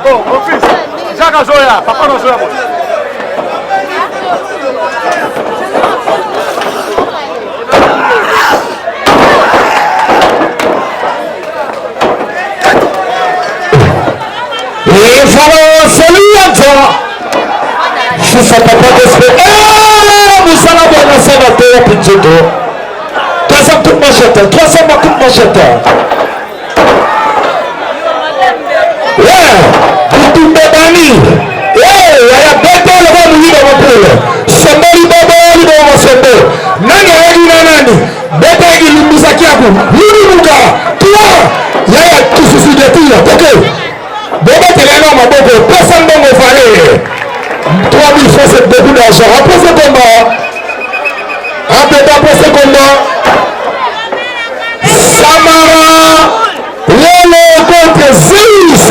Bon, mon fils, Jacques a joué là, papa n'a joué là. Et voilà, c'est Liwanza. Je ne sais pas d'esprit. Vous allez voir la sénateur petit dos. 300 coups de machette, 300 coups de machette. Ouais, tout est banni. Il y a bête le vent de dans mon pôle. Somebody bobo, dans mon sombo. Nani, bête qui nous misaki à vous. Luluka, toi, il y a tout ceci de tout. Ok. Bobo, tu es là, ma bobo. Personne ne me fallait. 3000 francs, c'est beaucoup d'argent. Après ce combat, après ce combat, Samara, Lolo contre Zeus.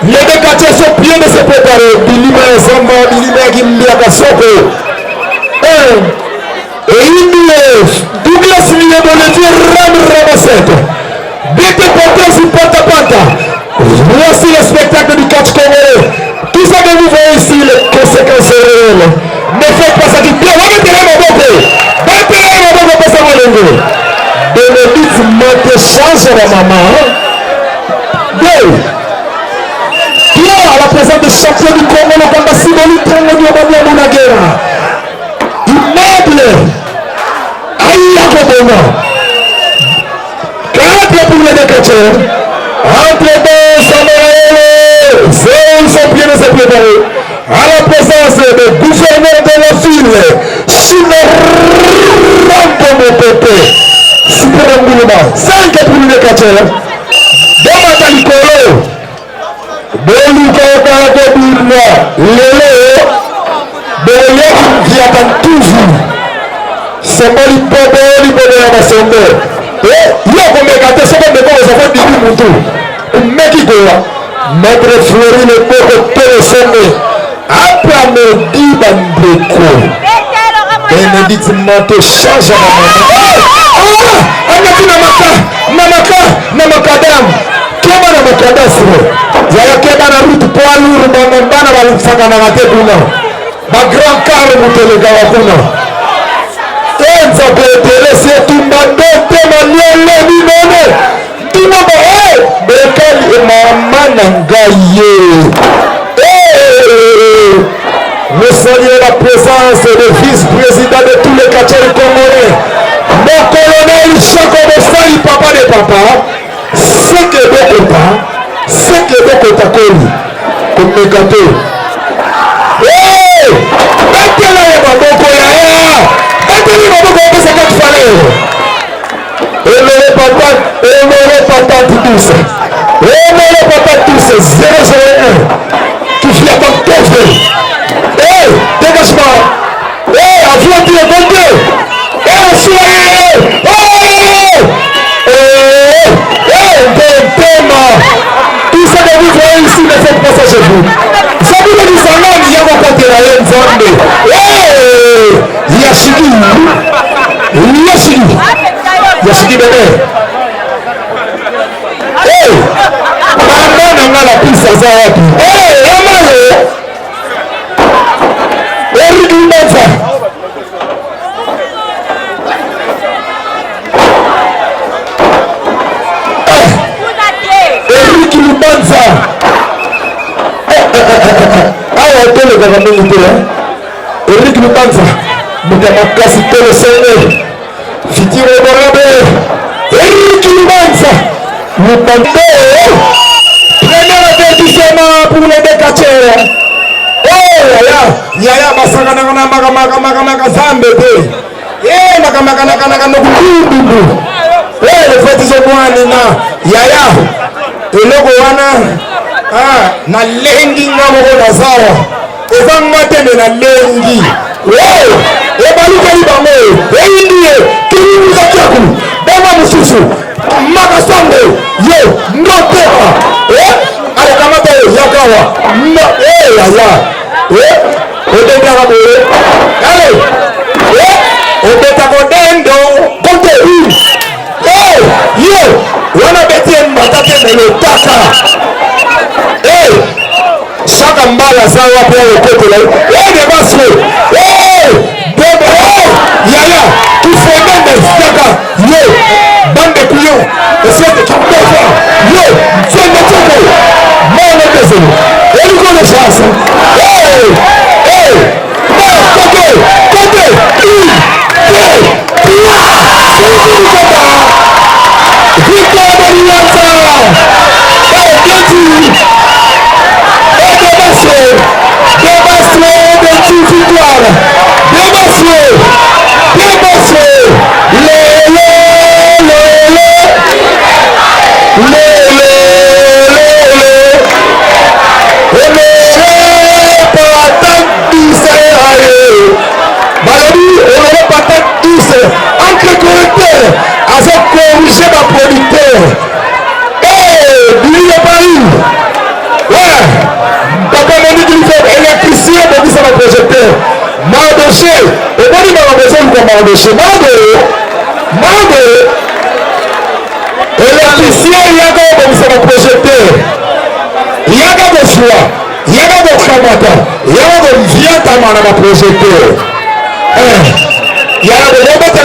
Les deux quartiers sont bien de se préparer. Bilima et Zamba, Bilima et Gimbiaka Soko. Et Douglas Liwanza, Ramassette. Bête portée sur Panta. Voici le spectacle du catch congolais. Tout ça que vous voyez ici, les conséquences réelles. Ne faites pas ça du bien. On va mettre mon bobo. Mettez mon bobo pour ça, mon lingo. Bénédicte Maître change la maman. Deux. Pierre, à la présence des champions du Congo, le combat symbolique, la guerre. Immeuble. Aïe, Akobona. 4 pour les décateurs. Entre deux, Samuel, ils sont bien de se préparer. À la présence du gouverneur de la ville, sur le rampe de mon pépé, super mouvement, 5 pour les décateurs. Dans ma talicolo, Beluka de Birna, Lele, Belé qui attend toujours. C'est pas le bobo, de la maçonnerie. Il y a combien de gâteaux, c'est comme des gens qui ont dit du mouton. Mais qui gola, Maître Fleury le pauvre télésomé. Après me dit Bandeko. Bénédicte Maître change à la maman. Namakadam. Kema namakadasre. Yaya kema na route poids lourd bana balifanga na raté kuna. Ba grand car mutelega wakuna. Enza betele se tumbando temanyele minone. Tumba bekali mama nangaye. Nous saluons la présence du vice-président de tous les quartiers congolais. Mon colonel Jacob Sali, papa de papa. C'est que de Kotakoli. Comme mes gâteaux. Mettez-la et Baboko Yaya. Mettez-la et Baboko, c'est ce qu'il fallait. Aimez-les patates tous. Aimez-les patates tous. 001. Qui vient dans ton feu. Dégagement. Avion qui est vendu. Tout ça que vous voyez ici ne fait pas ça chez vous. Ça vous dit ça là, il y a mon côté là, il y a une zone. Yashiki bébé. Maman n'a la piste à ça. Eric Liwanza. Eric Liwanza. Le gouvernement Eric Liwanza. Mudamakasi Tele Sene. Fitiro Borabe. Eric Liwanza. Liwanza. Premier avertissement pour les décateurs. Yaya basanga maka zambe te. Maka no kundu. Le fetizo mwana na yaya. Eloko wana na lengi ngamo na zawa. Ezanga tene na lengi. Ebaluka libamo. Eyindie kiri zakiaku. Bama mususu. Maka songo. Yo noteka. Ale kamata yakawa. Yaya. Allez, on peut t'accorder. le taka. Hey, chaque mbala ça va pour le côté là. Hey, Debastre. Hey, Yaya, tu fais même des taka. Yo, bande de couillons. Essaye de trouver ça. Yo, tu es le topo. Moi, on est désolé. Et nous connaissons ça. Hey, hey, côté, côté, 1, 2, 3. Victoire de Liwanza. Oh, Debastre. Oh, Debastre. Debastre de toute victoire. Debastre. Debastre. Entre correcteur, avec corriger ma producteur. Eh, lui de Paris. Ouais. Papa m'a dit qu'il fait électricien, m'a dit ça va projecteur. Mardoché. Et moi, il m'a besoin de Mardoché. Mardo. Électricien, il y a comme ça va projecteur. Il y a comme choix. Il y a comme Kamata. Il y a comme Vietama dans ma projecteur. Il y a des gens qui ont